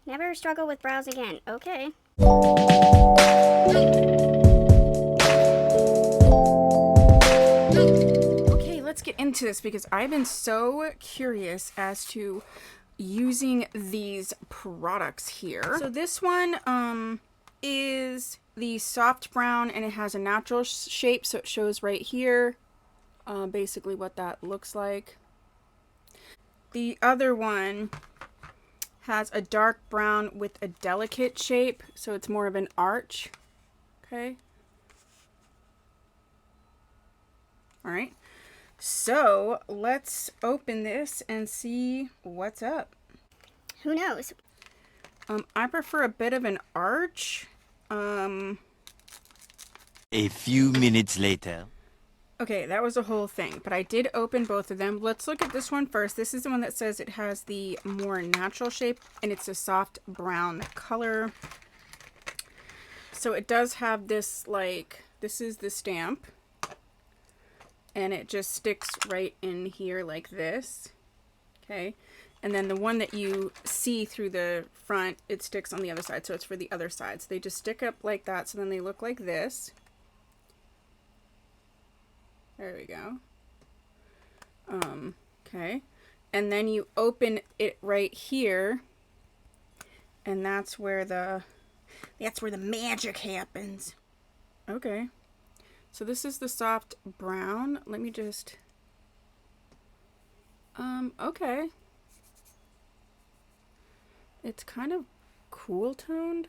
Never struggle with brows again. Okay. Okay, let's get into this because I've been so curious as to using these products here. So this one is the soft brown and it has a natural shape, so it shows right here basically what that looks like. The other one has a dark brown with a delicate shape, so it's more of an arch. Okay. All right. So let's open this and see what's up. Who knows? I prefer a bit of an arch. A few minutes later. Okay, that was the whole thing, but I did open both of them. Let's look at this one first. This is the one that says it has the more natural shape and it's a soft brown color. So it does have this, like, this is the stamp. And it just sticks right in here like this. Okay. And then the one that you see through the front, it sticks on the other side. So it's for the other side. So they just stick up like that. So then they look like this. There we go. Okay. And then you open it right here. And that's where the magic happens. Okay. So this is the soft brown. Let me just, okay. It's kind of cool toned.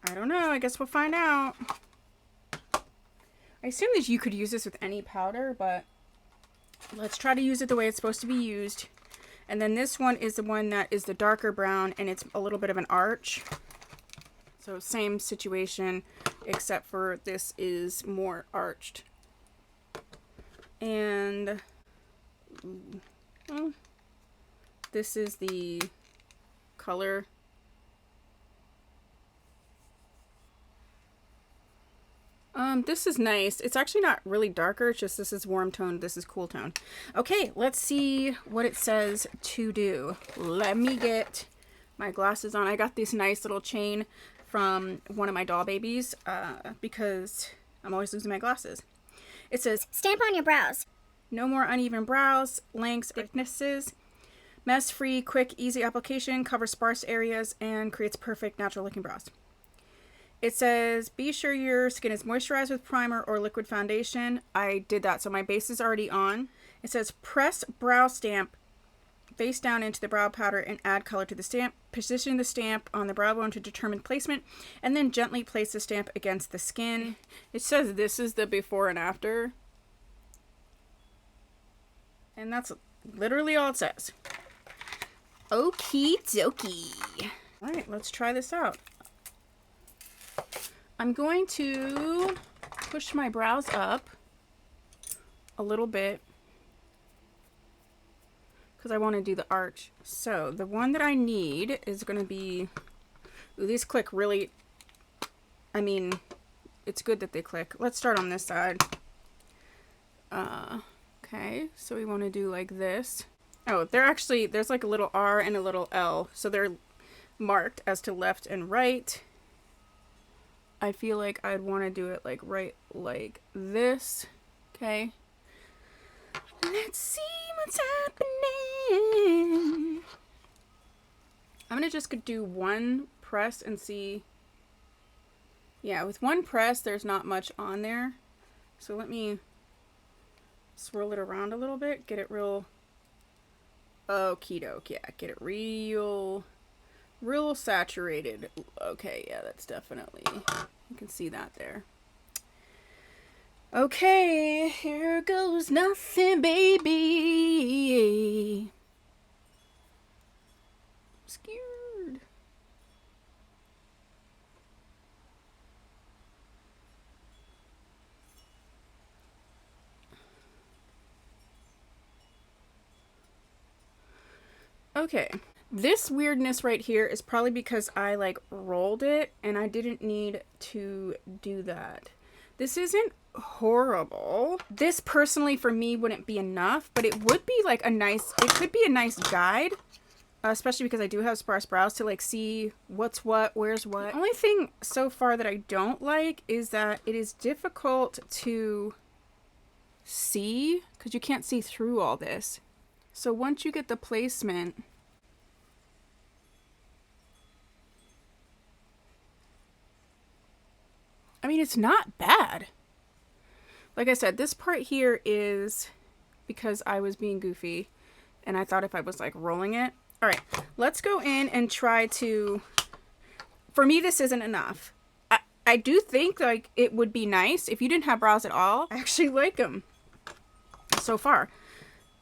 I don't know. I guess we'll find out. I assume that you could use this with any powder, but let's try to use it the way it's supposed to be used. And then this one is the one that is the darker brown and it's a little bit of an arch. So same situation, except for this is more arched. And this is the color. This is nice. It's actually not really darker, it's just this is warm tone, this is cool tone. Okay, let's see what it says to do. Let me get my glasses on. I got this nice little chain from one of my doll babies because I'm always losing my glasses. It says, Stamp on your brows. no more uneven brows, lengths, thicknesses, mess-free, quick, easy application, covers sparse areas, and creates perfect natural looking brows. It says, be sure your skin is moisturized with primer or liquid foundation. I did that, so my base is already on. It says, press brow stamp face down into the brow powder and add color to the stamp. Position the stamp on the brow bone to determine placement, and then gently place the stamp against the skin. It says this is the before and after. And that's literally all it says. Okie dokie. Alright, let's try this out. I'm going to push my brows up a little bit because I want to do the arch. So the one that I need is going to be, ooh, these click really, I mean, it's good that they click. Let's start on this side. Okay, so we want to do like this. Oh, they're actually, there's like a little R and a little L, so they're marked as to left and right. I feel like I'd want to do it like right like this. Okay. Let's see what's happening. I'm going to just do one press and see. Yeah, with one press, there's not much on there. So let me swirl it around a little bit. Get it real. Okie doke. Yeah, get it real saturated. Okay, yeah, that's definitely, you can see that there. Okay, here goes nothing, baby. I'm scared. Okay. This weirdness right here is probably because I like rolled it and I didn't need to do that. This isn't horrible. This personally for me wouldn't be enough, but it would be like a nice, it could be a nice guide. especially because I do have sparse brows, to like see what's what, where's what. The only thing so far that I don't like is that it is difficult to see because you can't see through all this. So once you get the placement, I mean, it's not bad. Like I said, this part here is because I was being goofy and I thought if I was like rolling it. All right, let's go in and try to, for me, this isn't enough. I do think like it would be nice if you didn't have brows at all. I actually like them so far.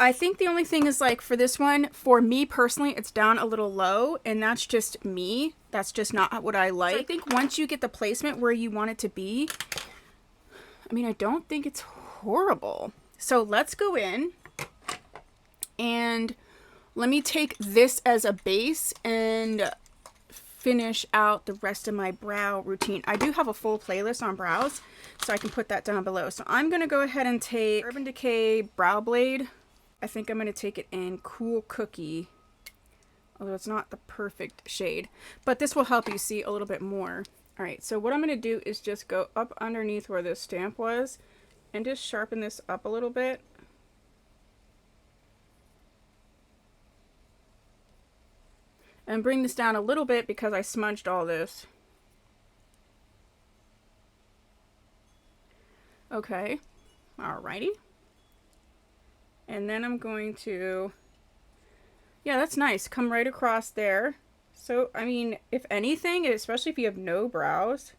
I think the only thing is like for this one, for me personally, it's down a little low and that's just me. That's just not what I like. So I think once you get the placement where you want it to be, I mean, I don't think it's horrible. So let's go in and let me take this as a base and finish out the rest of my brow routine. I do have a full playlist on brows, so I can put that down below. So I'm going to go ahead and take Urban Decay Brow Blade. I think I'm going to take it in Cool Cookie, although it's not the perfect shade. But this will help you see a little bit more. All right, so what I'm going to do is just go up underneath where this stamp was and just sharpen this up a little bit. And bring this down a little bit because I smudged all this. Okay, alrighty. And then I'm going to, yeah, that's nice. Come right across there. So, I mean, if anything, especially if you have no brows,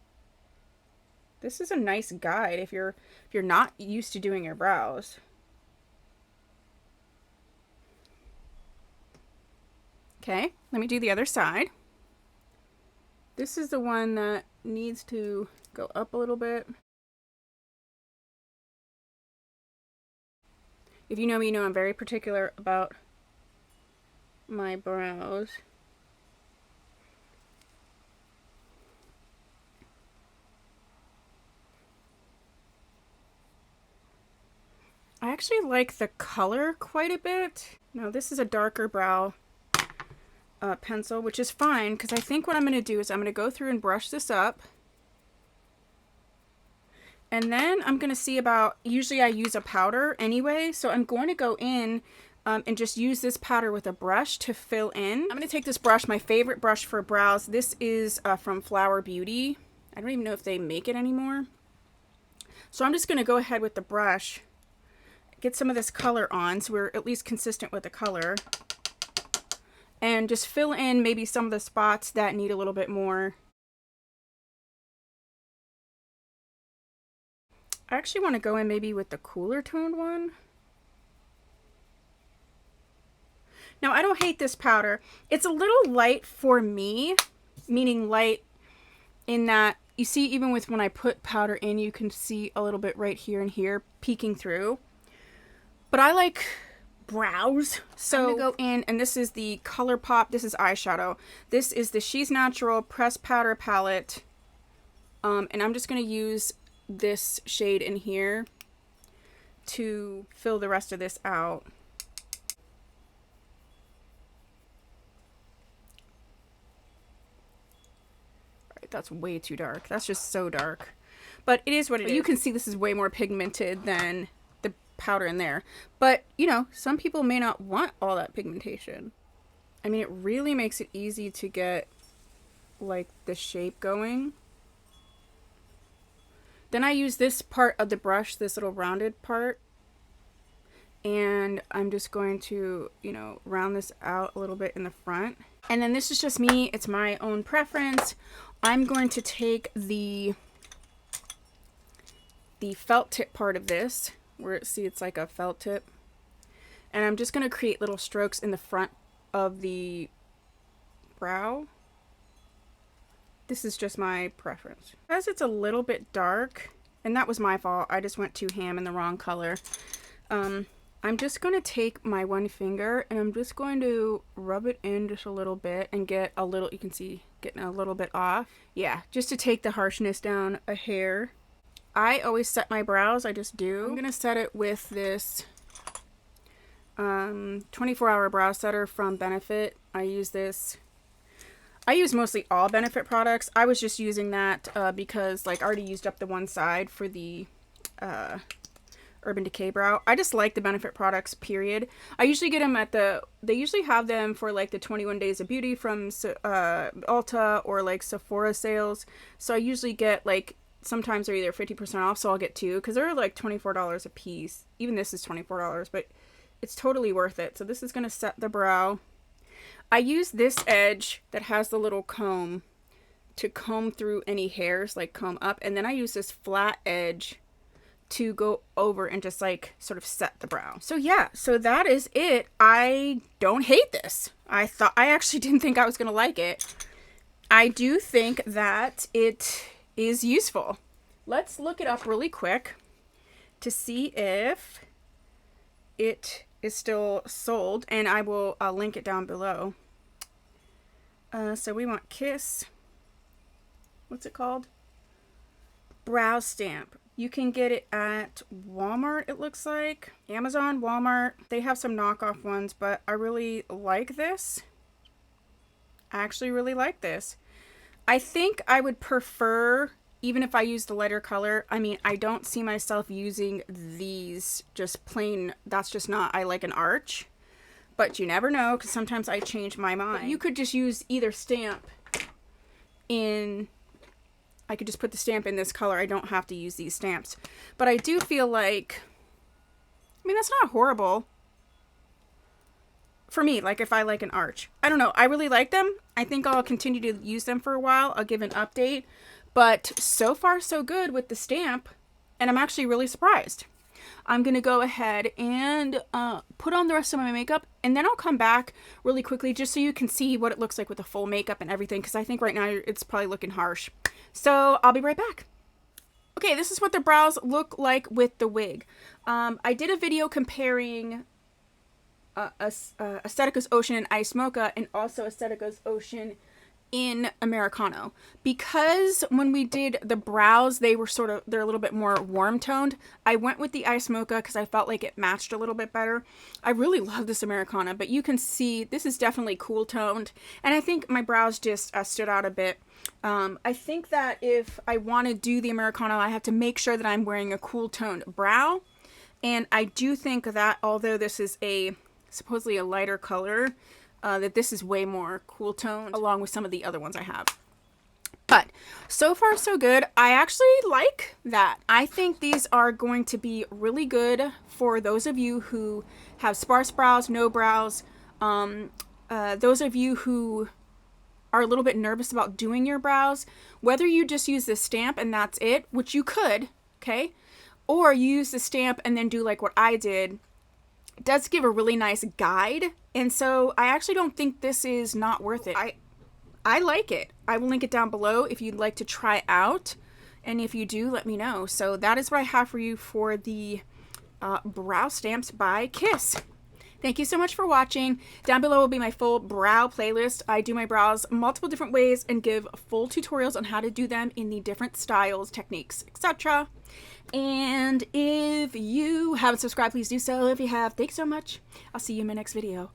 this is a nice guide if you're not used to doing your brows. Okay, let me do the other side. This is the one that needs to go up a little bit. If you know me, you know I'm very particular about my brows. I actually like the color quite a bit. Now this is a darker brow pencil, which is fine because I think what I'm going to do is I'm going to go through and brush this up. And then I'm going to see about, usually I use a powder anyway, so I'm going to go in and just use this powder with a brush to fill in. I'm going to take this brush, my favorite brush for brows. This is from Flower Beauty. I don't even know if they make it anymore. So I'm just going to go ahead with the brush, get some of this color on so we're at least consistent with the color. And just fill in maybe some of the spots that need a little bit more. I actually want to go in maybe with the cooler toned one. Now, I don't hate this powder. It's a little light for me, meaning light in that you see even with when I put powder in, you can see a little bit right here and here peeking through. But I like brows, so I'm gonna go in, and this is the ColourPop. This is eyeshadow. This is the She's Natural Pressed Powder Palette, and I'm just gonna use this shade in here to fill the rest of this out. Alright, that's way too dark. That's just so dark, but it is what it is. You can see this is way more pigmented than powder in there, but you know, some people may not want all that pigmentation. I mean, it really makes it easy to get like the shape going. Then I use this part of the brush, this little rounded part, and I'm just going to, you know, round this out a little bit in the front. And then this is just me, it's my own preference. I'm going to take the felt tip part of this, where see it's like a felt tip, and I'm just going to create little strokes in the front of the brow. This is just my preference. As it's a little bit dark, and that was my fault, I just went too ham in the wrong color. I'm just going to take my one finger and I'm just going to rub it in just a little bit and get a little, you can see getting a little bit off. Yeah, just to take the harshness down a hair. I always set my brows, I just do. I'm going to set it with this 24-hour brow setter from Benefit. I use this. I use mostly all Benefit products. I was just using that because like I already used up the one side for the Urban Decay brow. I just like the Benefit products, period. I usually get them at they usually have them for like the 21 Days of Beauty from Ulta or like Sephora sales. So I usually get like, sometimes they're either 50% off, so I'll get two because they're like $24 a piece. Even this is $24, but it's totally worth it. So this is going to set the brow. I use this edge that has the little comb to comb through any hairs, like comb up. And then I use this flat edge to go over and just like sort of set the brow. So yeah, so that is it. I don't hate this. I actually didn't think I was going to like it. I do think that it is useful. Let's look it up really quick to see if it is still sold, and I will link it down below. So we want Kiss. What's it called? Brow Stamp. You can get it at Walmart, it looks like. Amazon, Walmart. They have some knockoff ones, but I really like this. I actually really like this. I think I would prefer, even if I use the lighter color, I mean, I don't see myself using these just plain, that's just not, I like an arch. But you never know, because sometimes I change my mind. But you could just use either stamp in, I could just put the stamp in this color. I don't have to use these stamps. But I do feel like, I mean, that's not horrible. For me, like if I like an arch. I don't know. I really like them. I think I'll continue to use them for a while. I'll give an update. But so far, so good with the stamp. And I'm actually really surprised. I'm going to go ahead and put on the rest of my makeup. And then I'll come back really quickly just so you can see what it looks like with the full makeup and everything. Because I think right now it's probably looking harsh. So I'll be right back. Okay, this is what the brows look like with the wig. I did a video comparing Aestheticos Ocean in Ice Mocha and also Aestheticos Ocean in Americano, because when we did the brows they're a little bit more warm toned. I went with the Ice Mocha because I felt like it matched a little bit better. I really love this Americano, but you can see this is definitely cool toned, and I think my brows just stood out a bit. I think that if I want to do the Americano, I have to make sure that I'm wearing a cool toned brow, and I do think that although this is supposedly a lighter color, that this is way more cool toned along with some of the other ones I have. But so far so good. I actually like that. I think these are going to be really good for those of you who have sparse brows, no brows, those of you who are a little bit nervous about doing your brows, whether you just use the stamp and that's it, which you could, okay, or you use the stamp and then do like what I did. It does give a really nice guide, and so I actually don't think this is not worth it. I like it. I will link it down below if you'd like to try out, and if you do, let me know. So that is what I have for you for the brow stamps by Kiss. Thank you so much for watching. Down below will be my full brow playlist. I do my brows multiple different ways and give full tutorials on how to do them in the different styles, techniques, etc. And if you haven't subscribed, please do so. If you have, thanks so much. I'll see you in my next video.